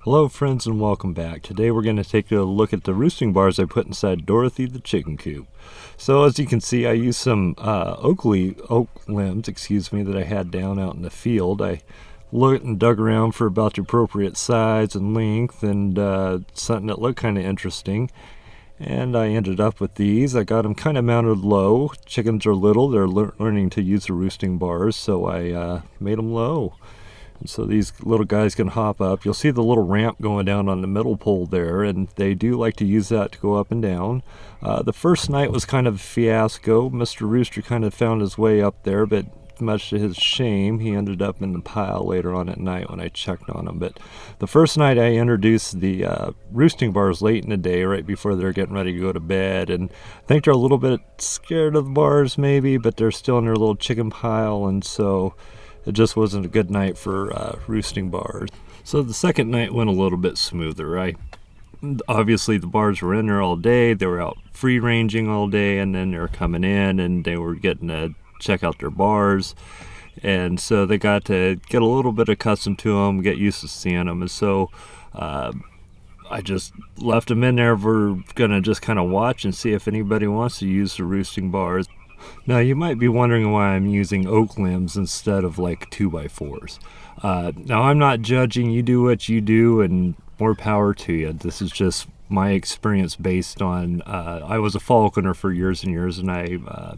Hello friends and welcome back. Today we're going to take a look at the roosting bars I put inside Dorothy the chicken coop. So as you can see, I used some oak limbs that I had down out in the field. I looked and dug around for about the appropriate size and length and something that looked kind of interesting. And I ended up with these. I got them kind of mounted low. Chickens are little, they're learning to use the roosting bars, so I made them low. So these little guys can hop up. You'll see the little ramp going down on the middle pole there, and they do like to use that to go up and down. The first night was kind of a fiasco. Mr. Rooster kind of found his way up there, but much to his shame, he ended up in the pile later on at night when I checked on him. But the first night I introduced the roosting bars late in the day, right before they're getting ready to go to bed, and I think they're a little bit scared of the bars maybe, but they're still in their little chicken pile, and so it just wasn't a good night for roosting bars. So the second night went a little bit smoother. Obviously the bars were in there all day, they were out free ranging all day, and then they were coming in and they were getting to check out their bars, and so they got to get a little bit accustomed to them, get used to seeing them. And so I just left them in there. We're gonna just kind of watch and see if anybody wants to use the roosting bars. Now you might be wondering why I'm using oak limbs instead of like 2x4s. Now I'm not judging, you do what you do and more power to you. This is just my experience based on, I was a falconer for years and years, and I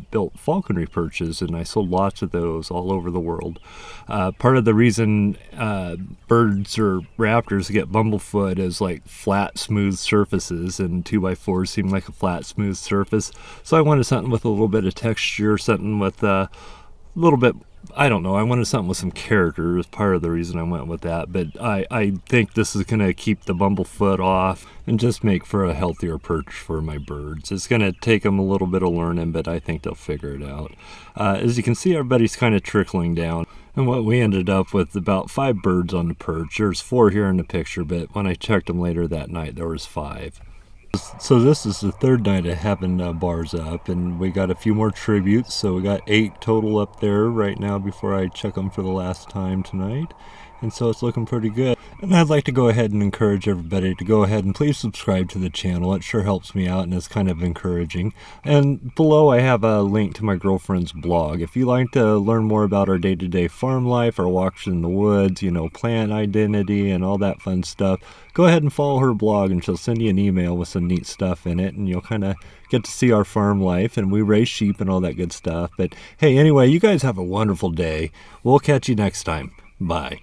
built falconry perches, and I sold lots of those all over the world. Part of the reason birds or raptors get bumblefoot is like flat, smooth surfaces, and 2x4s seem like a flat, smooth surface. So I wanted something with a little bit of texture, something with a little bit, I don't know, I wanted something with some character is part of the reason I went with that. But I think this is going to keep the bumblefoot off and just make for a healthier perch for my birds. It's going to take them a little bit of learning, but I think they'll figure it out. As you can see, everybody's kind of trickling down. And what we ended up with, about 5 birds on the perch. There's 4 here in the picture, but when I checked them later that night, there was 5. So this is the third night of having bars up, and we got a few more tributes, so we got 8 total up there right now before I check them for the last time tonight, and so it's looking pretty good. And I'd like to go ahead and encourage everybody to go ahead and please subscribe to the channel. It sure helps me out and is kind of encouraging. And below I have a link to my girlfriend's blog. If you like to learn more about our day-to-day farm life, our walks in the woods, you know, plant identity and all that fun stuff, go ahead and follow her blog, and she'll send you an email with some neat stuff in it, and you'll kind of get to see our farm life, and we raise sheep and all that good stuff. But hey, anyway, you guys have a wonderful day. We'll catch you next time. Bye.